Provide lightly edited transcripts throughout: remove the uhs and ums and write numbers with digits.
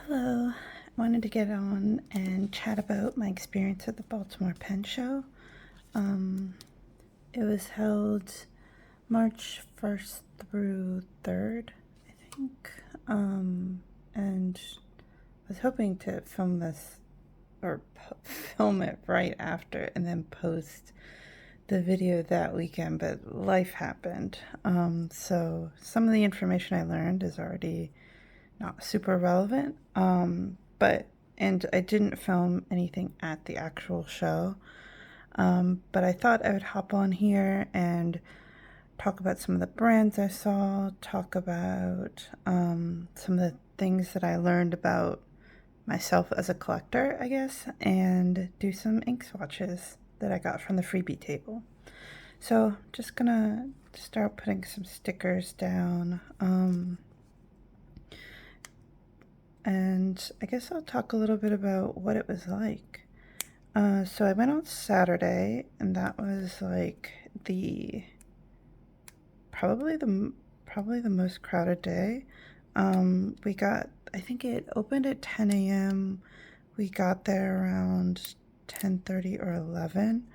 Hello, I wanted to get on and chat about my experience at the Baltimore Pen Show. It was held March 1st through 3rd, I think. And I was hoping to film this or film it right after and then post the video that weekend, but life happened. So some of the information I learned is already not super relevant. And I didn't film anything at the actual show. But I thought I would hop on here and talk about some of the brands I saw, talk about some of the things that I learned about myself as a collector, I guess, and do some ink swatches that I got from the freebie table. So just gonna start putting some stickers down. And I guess I'll talk a little bit about what it was like. So I went on Saturday, and that was like probably the most crowded day. I think it opened at 10 a.m. We got there around 10:30 or 11.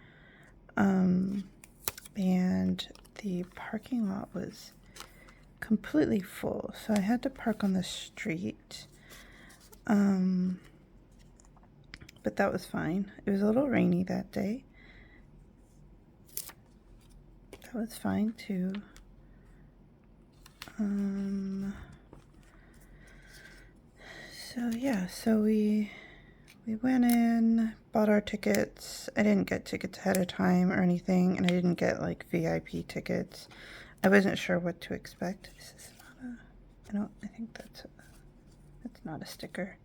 And the parking lot was completely full, so I had to park on the street. But that was fine. It was a little rainy that day. That was fine too. So we went in, bought our tickets. I didn't get tickets ahead of time or anything, and I didn't get like VIP tickets. I wasn't sure what to expect. This is not I think that's not a sticker.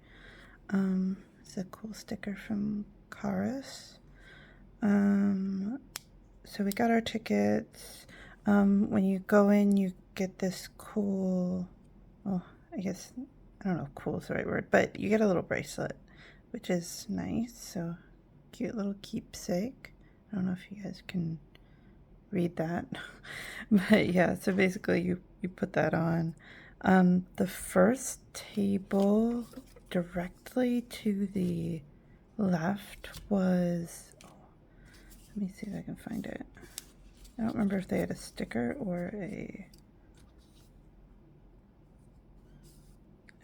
It's a cool sticker from Karis. So we got our tickets. When you go in, you get this cool, well, I guess, I don't know if cool is the right word, but you get a little bracelet, which is nice. So cute little keepsake. I don't know if you guys can read that. But yeah, so basically you put that on. The first table directly to the left was, let me see if I can find it. I don't remember if they had a sticker or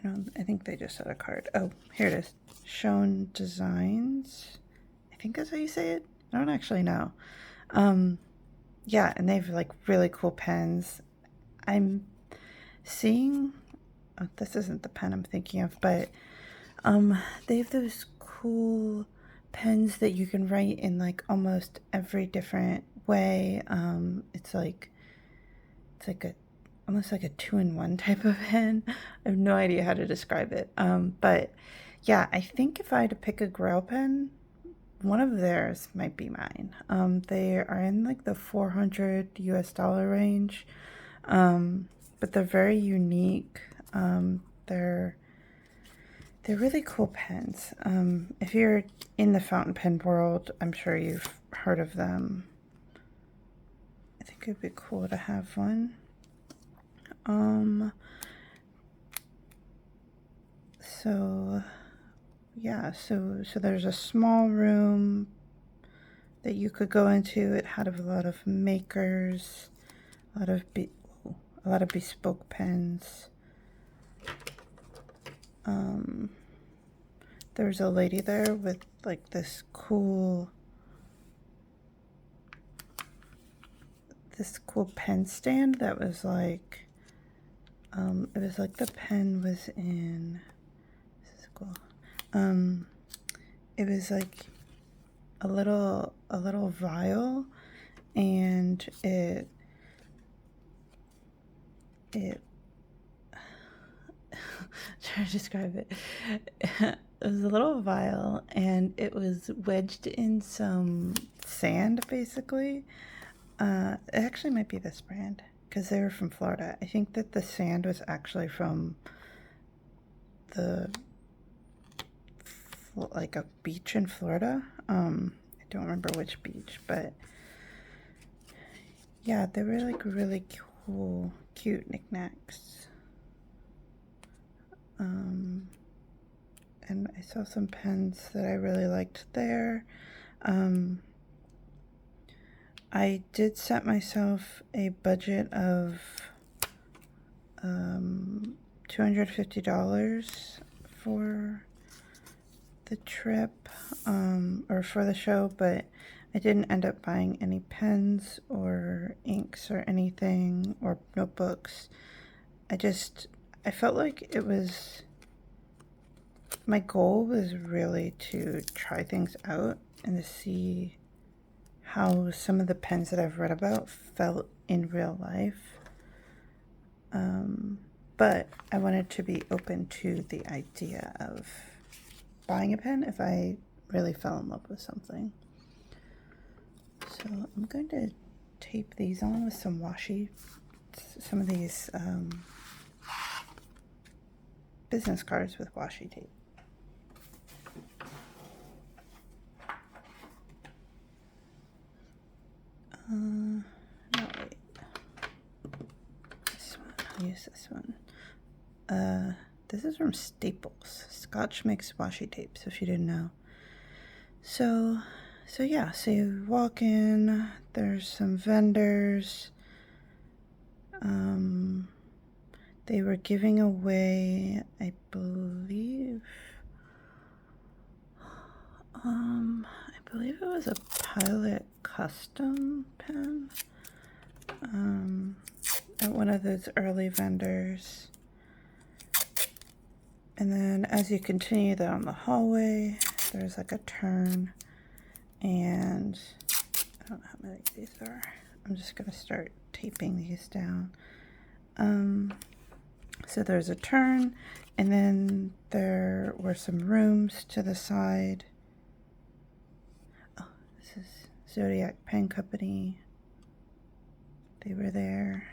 I think they just had a card. Oh, here it is. Shown Designs. I think that's how you say it. I don't actually know. Yeah, and they have like really cool pens. I'm seeing, oh, this isn't the pen I'm thinking of, but they have those cool pens that you can write in like almost every different way. It's like almost like a 2-in-1 type of pen. I have no idea how to describe it. But yeah, I think if I had to pick a Grail pen, one of theirs might be mine. They are in like the $400 US range, but they're very unique. They're really cool pens. If you're in the fountain pen world, I'm sure you've heard of them. I think it'd be cool to have one. So yeah, so there's a small room that you could go into. It had a lot of makers, a lot of bespoke pens. There was a lady there with like this cool pen stand that was like, it was like the pen was in, this is cool. It was like a little vial, and it trying to describe it. It was a little vial, and it was wedged in some sand, basically. It actually might be this brand, because they were from Florida. I think that the sand was actually from like a beach in Florida. I don't remember which beach, but yeah, they were like really cool, cute knickknacks. and I saw some pens that I really liked there. I did set myself a budget of $250 for the trip, or for the show, but I didn't end up buying any pens or inks or anything, or notebooks. I felt like my goal was really to try things out and to see how some of the pens that I've read about felt in real life. But I wanted to be open to the idea of buying a pen if I really fell in love with something. So I'm going to tape these on with some washi, some of these business cards with washi tape. No, wait. This one, I'll use this one. This is from Staples. Scotch makes washi tape, so if you didn't know. So yeah, so you walk in, there's some vendors. They were giving away, I believe it was a Pilot custom pen, at one of those early vendors. And then as you continue down the hallway, there's like a turn, and I don't know how many these are. I'm just gonna start taping these down. So there's a turn, and then there were some rooms to the side. Oh, this is Zodiac Pen Company. They were there.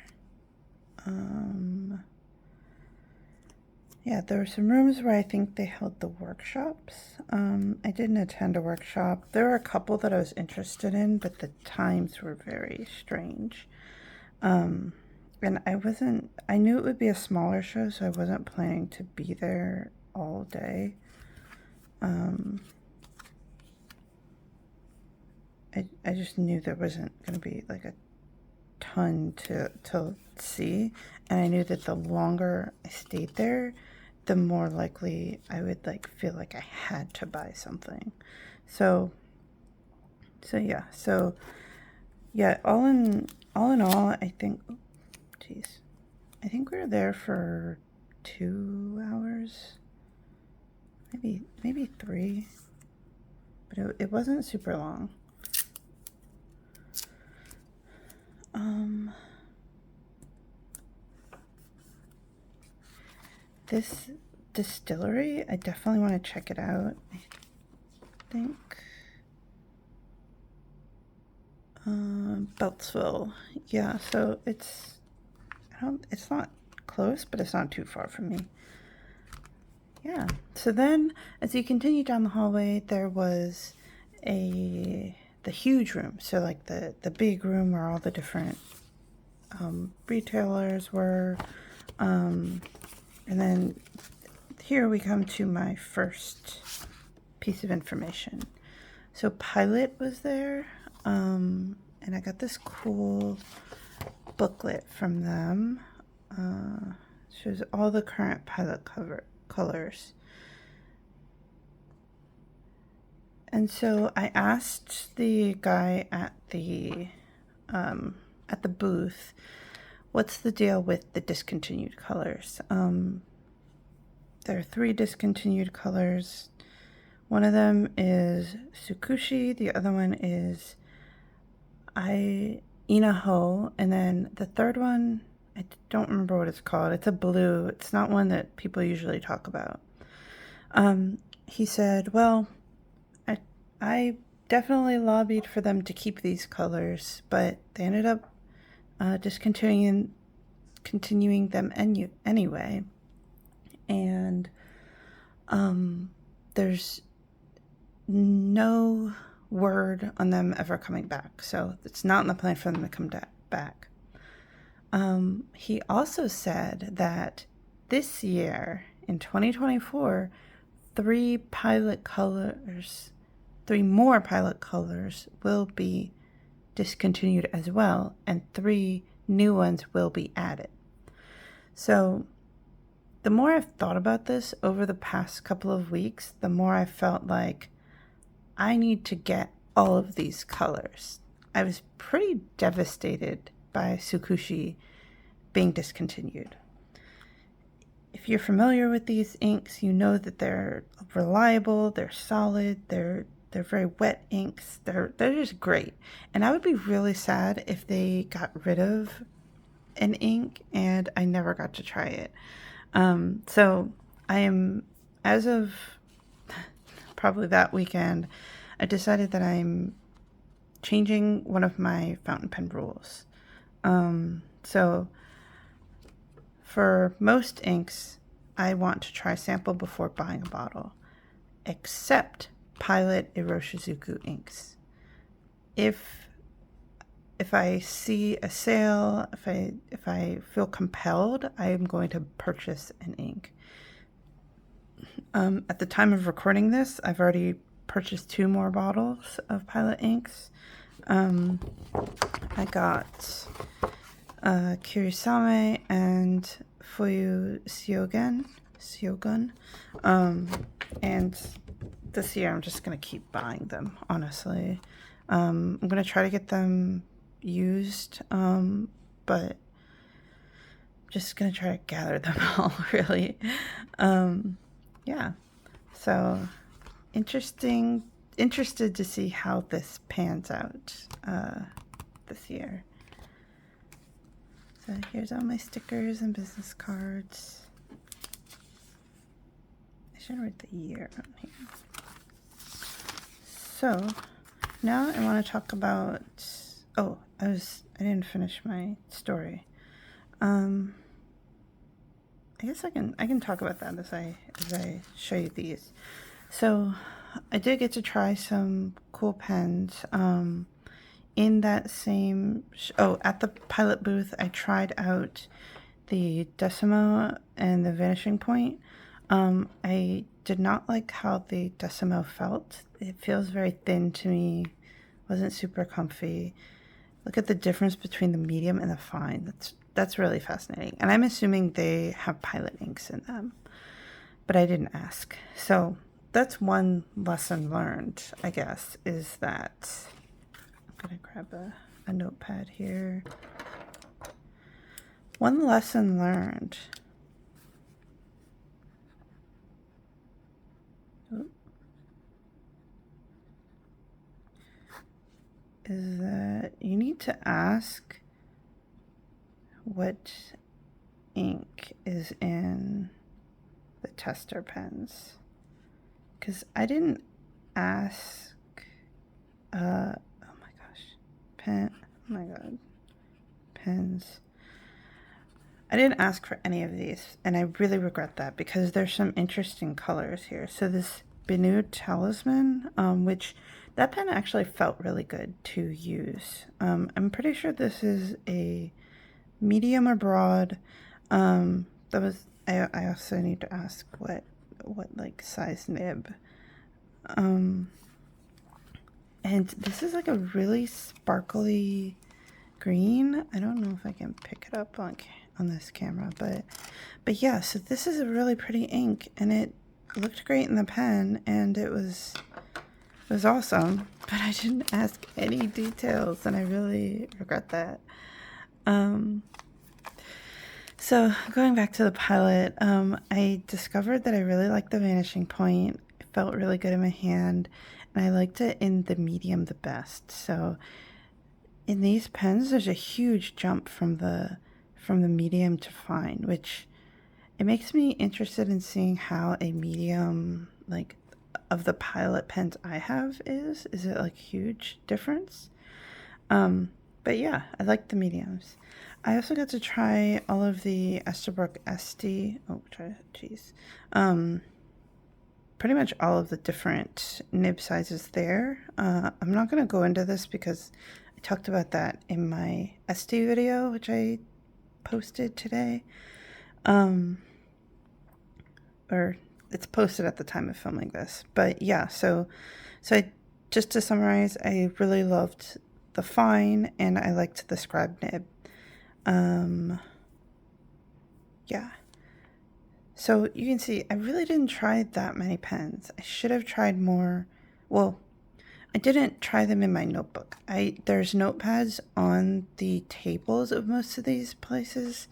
Yeah, there were some rooms where I think they held the workshops. I didn't attend a workshop. There were a couple that I was interested in, but the times were very strange. And I knew it would be a smaller show, so I wasn't planning to be there all day. I just knew there wasn't going to be like a ton to see, and I knew that the longer I stayed there, the more likely I would like feel like I had to buy something. So yeah, all in all, I think, I think we were there for 2 hours, maybe 3, but it wasn't super long. This distillery, I definitely want to check it out. I think Beltsville. Yeah, so it's not close, but it's not too far from me. Yeah. So then as you continue down the hallway, there was the huge room. So like the big room where all the different retailers were. And then here we come to my first piece of information. So Pilot was there, and I got this cool booklet from them. Shows all the current Pilot colors. And so I asked the guy at the booth, what's the deal with the discontinued colors? There are 3 discontinued colors. One of them is Tsukushi, the other one is Inaho, and then the third one, I don't remember what it's called. It's a blue. It's not one that people usually talk about. He said, well, I definitely lobbied for them to keep these colors, but they ended up continuing them anyway. And there's no word on them ever coming back. So it's not in the plan for them to come back. He also said that this year, in 2024, 3 pilot colors, 3 more pilot colors will be discontinued as well, and 3 new ones will be added. So the more I've thought about this over the past couple of weeks, the more I felt like I need to get all of these colors. I was pretty devastated by Tsukushi being discontinued. If you're familiar with these inks, you know that they're reliable, they're solid, they're very wet inks. They're just great. And I would be really sad if they got rid of an ink and I never got to try it. So I am, as of probably that weekend, I decided that I'm changing one of my fountain pen rules. So for most inks, I want to try sample before buying a bottle, except Pilot Iroshizuku inks. If I see a sale, if I feel compelled, I am going to purchase an ink. At the time of recording this, I've already purchased 2 more bottles of Pilot inks. I got Kirisame and Fuyu Syogun. And this year I'm just going to keep buying them, honestly. I'm going to try to get them used, but I'm just going to try to gather them all, really. Yeah. So, interested to see how this pans out this year. So here's all my stickers and business cards. I should write the year on here. So now I want to talk about, I didn't finish my story. I guess I can talk about that as I show you these. So I did get to try some cool pens. In that same, at the Pilot booth, I tried out the Decimo and the Vanishing Point. I did not like how the Decimo felt. It feels very thin to me. Wasn't super comfy. Look at the difference between the medium and the fine. That's really fascinating. And I'm assuming they have Pilot inks in them, but I didn't ask. So that's one lesson learned, I guess, is that I'm gonna grab a notepad here. One lesson learned. Is that you need to ask what ink is in the tester pens, because I didn't ask. Oh my gosh, pens. I didn't ask for any of these, and I really regret that because there's some interesting colors here. So this Benu Talisman, which that pen actually felt really good to use. I'm pretty sure this is a medium or broad. I also need to ask what like size nib. And this is like a really sparkly green. I don't know if I can pick it up on this camera, but yeah, so this is a really pretty ink, and it looked great in the pen, and it was awesome, but I didn't ask any details, and I really regret that. So going back to the Pilot, I discovered that I really liked the Vanishing Point. It felt really good in my hand, and I liked it in the medium the best. So in these pens, there's a huge jump from the medium to fine, which it makes me interested in seeing how a medium, like, of the Pilot pens I have is it like a huge difference? But yeah, I like the mediums. I also got to try all of the Esterbrook SD. Pretty much all of the different nib sizes there. I'm not going to go into this because I talked about that in my SD video, which I posted today. Or it's posted at the time of filming this. But yeah, so just to summarize, I really loved the fine and I liked the scribe nib. Yeah. So you can see I really didn't try that many pens. I should have tried more. Well, I didn't try them in my notebook. There's notepads on the tables of most of these places,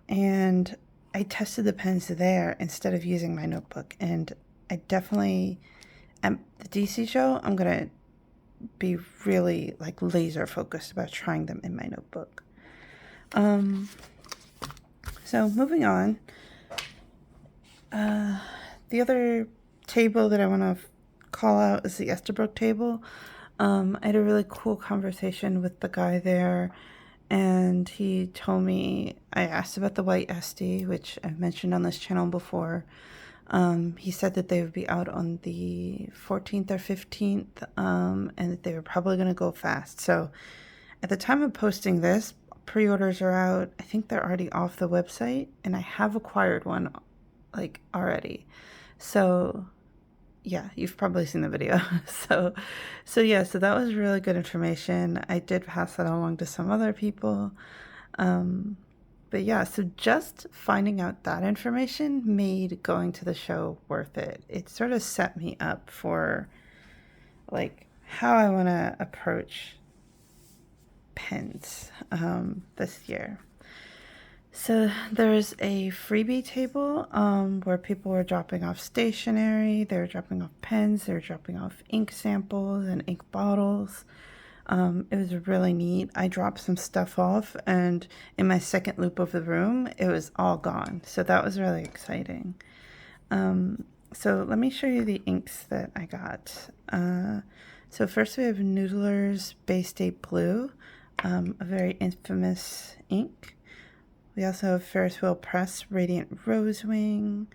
and I tested the pens there instead of using my notebook. And I definitely, at the DC show, I'm gonna be really like laser focused about trying them in my notebook. So moving on, the other table that I want to call out is the Estabrook table. I had a really cool conversation with the guy there, and he told me, I asked about the white SD, which I've mentioned on this channel before. He said that they would be out on the 14th or 15th, and that they were probably going to go fast. So at the time of posting this, pre-orders are out. I think they're already off the website, and I have acquired one like already. So yeah, you've probably seen the video. So that was really good information. I did pass that along to some other people. But yeah, so just finding out that information made going to the show worth it. It sort of set me up for like how I want to approach pens this year. So there's a freebie table where people were dropping off stationery, they were dropping off pens, they were dropping off ink samples and ink bottles. It was really neat. I dropped some stuff off, and in my second loop of the room, it was all gone. So that was really exciting. So let me show you the inks that I got. So first we have Noodler's Bay State Blue, a very infamous ink. We also have Ferris Wheel Press Radiant Rosewing.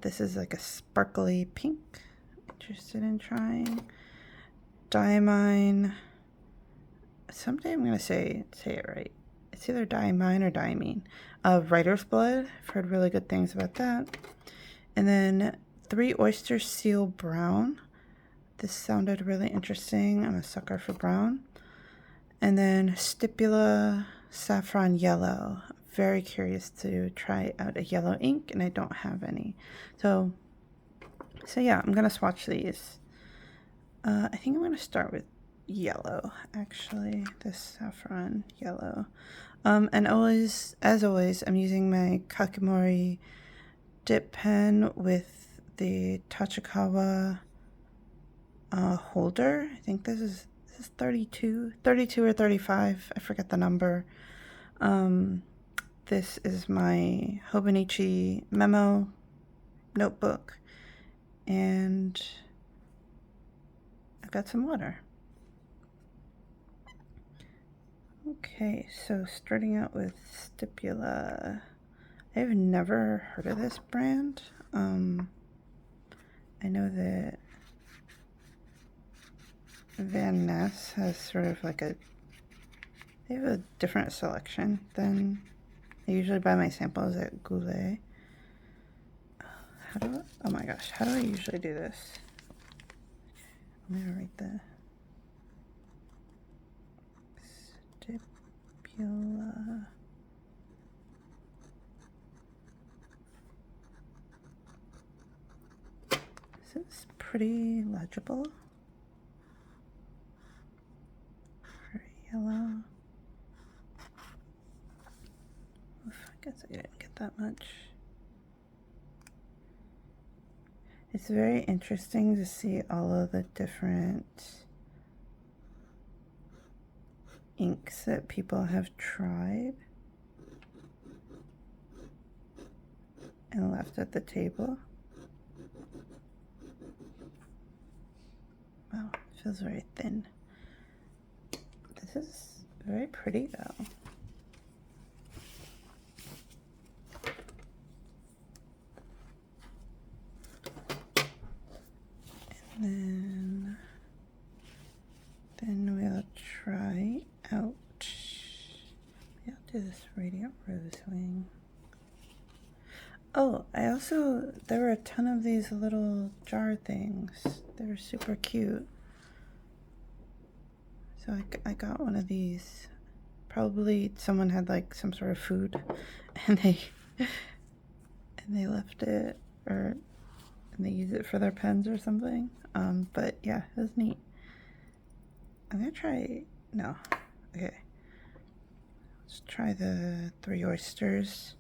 This is like a sparkly pink. Interested in trying. Diamine. Someday I'm going to say it right. It's either Diamine or Diamine. Writer's Blood. I've heard really good things about that. And then 3 Oyster Seal Brown. This sounded really interesting. I'm a sucker for brown. And then Stipula Saffron Yellow. Very curious to try out a yellow ink, and I don't have any. So yeah, I'm going to swatch these. I think I'm going to start with yellow, actually, this saffron yellow. And always, as always, I'm using my Kakimori dip pen with the Tachikawa holder. I think this is 32 or 35. I forget the number. This is my Hobonichi memo notebook, and I've got some water. Okay, so starting out with Stipula. I've never heard of this brand. I know that Van Ness has sort of like they have a different selection than I usually buy my samples at Goulet. Oh my gosh, how do I usually do this? I'm gonna write the Stipula. This is pretty legible. Very yellow. Oof, I guess I didn't get that much. It's very interesting to see all of the different inks that people have tried and left at the table. Wow, it feels very thin. This is very pretty though. And then we'll try out, I'll do this Radiant Rosewing. Oh, there were a ton of these little jar things. They were super cute. So I got one of these. Probably someone had like some sort of food and they left it, or and they use it for their pens or something. But yeah, it was neat. I'm gonna try, no, okay. Let's try the 3 oysters.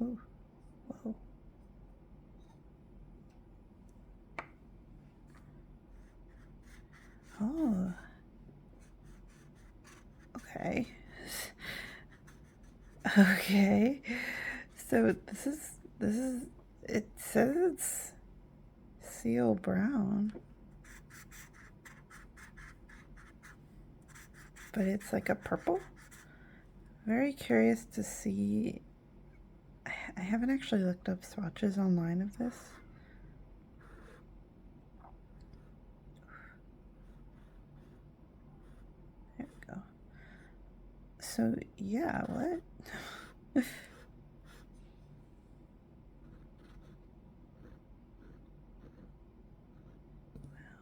Oh, whoa. Oh, okay. Okay. So this is, it says it's seal brown, but it's like a purple. Very curious to see. I haven't actually looked up swatches online of this. There we go. So yeah, what?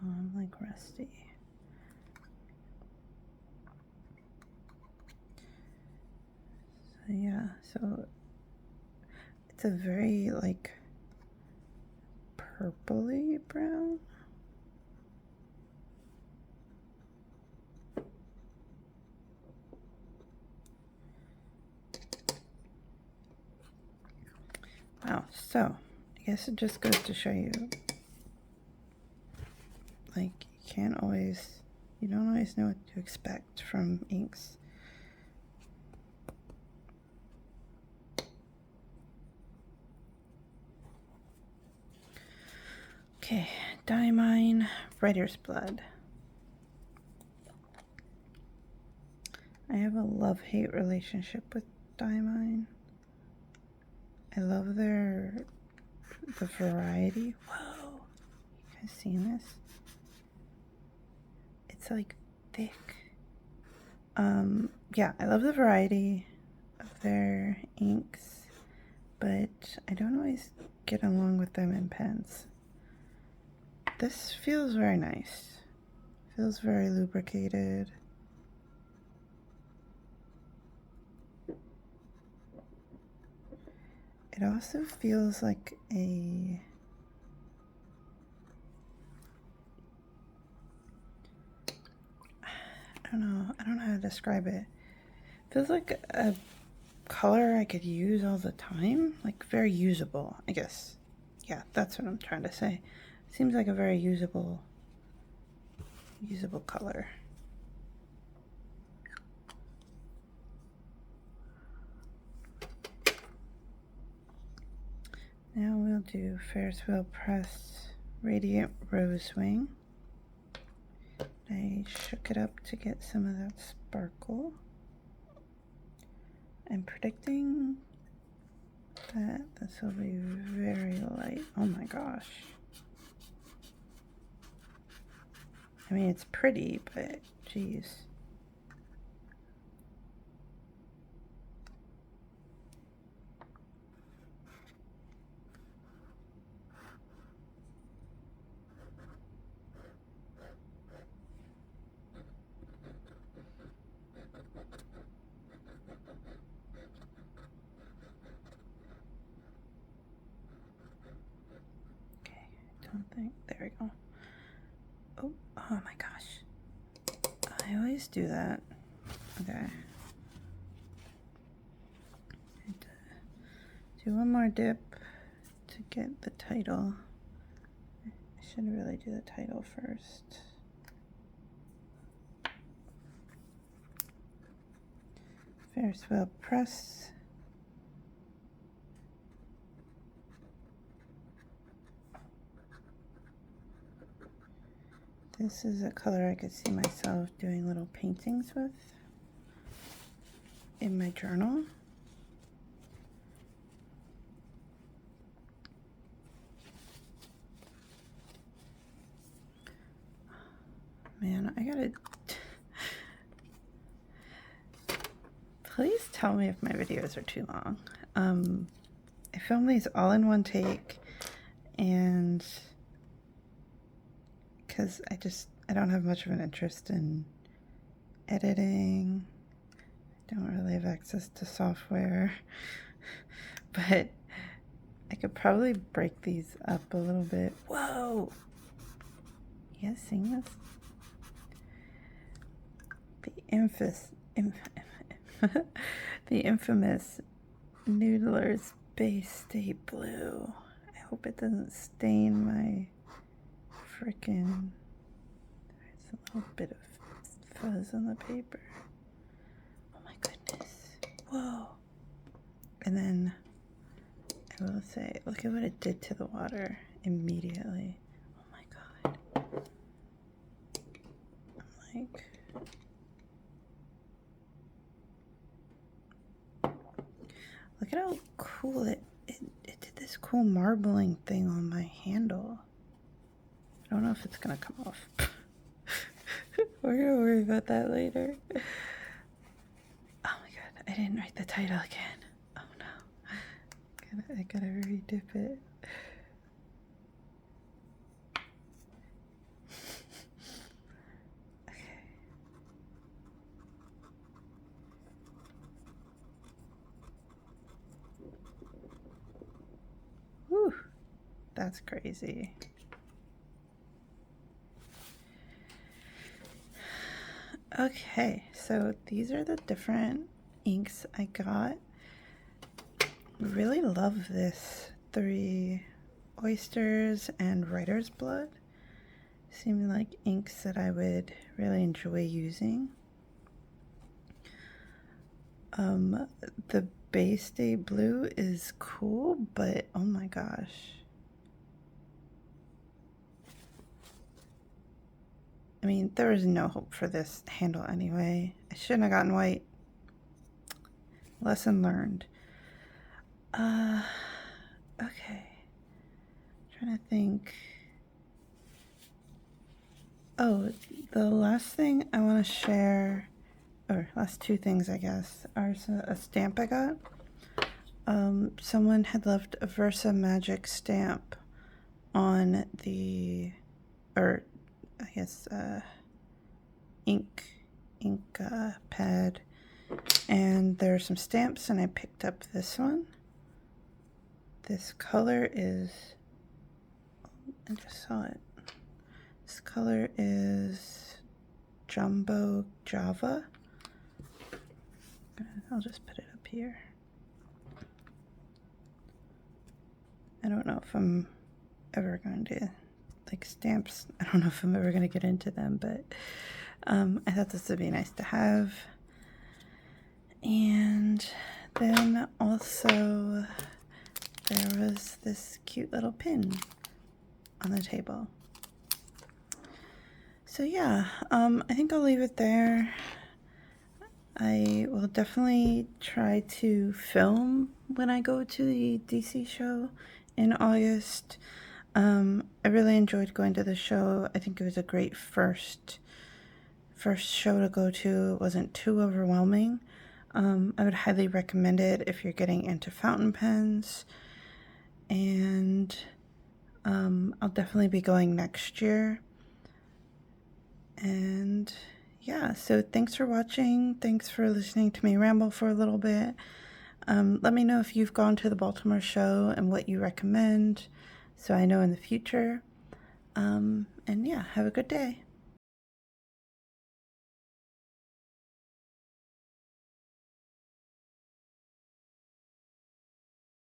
Well, I'm like rusty. So yeah, so it's a very like purpley brown. Wow, so I guess it just goes to show you, like, you don't always know what to expect from inks. Okay, Diamine Writer's Blood. I have a love-hate relationship with Diamine. I love the variety. Whoa, you guys seen this? It's like thick. Yeah, I love the variety of their inks, but I don't always get along with them in pens. This feels very nice. Feels very lubricated. It also feels like I don't know how to describe it. It feels like a color I could use all the time, like very usable, I guess. Yeah, that's what I'm trying to say. Seems like a very usable color. Now we'll do Ferris Wheel Press Radiant Rosewing. I shook it up to get some of that sparkle. I'm predicting that this will be very light. Oh my gosh. I mean, it's pretty, but geez. Don't think. There we go. Oh my gosh. I always do that. Okay. Do one more dip to get the title. I should really do the title first. Ferris Wheel Press. This is a color I could see myself doing little paintings with in my journal. Man, Please tell me if my videos are too long. I filmed these all in one take, and because I don't have much of an interest in editing. I don't really have access to software, but I could probably break these up a little bit. Whoa! You guys seeing this? The infamous Noodler's Bay State Blue. I hope it doesn't stain my frickin'... There's a little bit of fuzz on the paper. Oh my goodness. Whoa. And then I will say, look at what it did to the water immediately. Oh my god. I'm like... Look at how cool it did this cool marbling thing on my handle. I don't know if it's gonna come off. We're gonna worry about that later. Oh my god, I didn't write the title again. Oh no. I gotta redip it. Whew, that's crazy. Okay, so these are the different inks I got. Really love this 3 oysters and writer's blood. Seem like inks that I would really enjoy using. The Bay State Blue is cool, but oh my gosh. I mean, there was no hope for this handle anyway. I shouldn't have gotten white. Lesson learned. Okay. Trying to think. Oh, the last thing I want to share, or last 2 things I guess, are a stamp I got. Someone had left a Versa Magic stamp on the, or I guess ink pad, and there are some stamps, and I picked up this one. This color is, I just saw it. This color is Jumbo Java. I'll just put it up here. I don't know if I'm ever going to, like stamps, I don't know if I'm ever going to get into them, but I thought this would be nice to have. And then also there was this cute little pin on the table. So yeah, I think I'll leave it there. I will definitely try to film when I go to the DC show in August. I really enjoyed going to the show. I think it was a great first show to go to. It wasn't too overwhelming. I would highly recommend it if you're getting into fountain pens. And I'll definitely be going next year. And yeah, so thanks for watching. Thanks for listening to me ramble for a little bit. Let me know if you've gone to the Baltimore show and what you recommend, so I know in the future. And yeah, have a good day.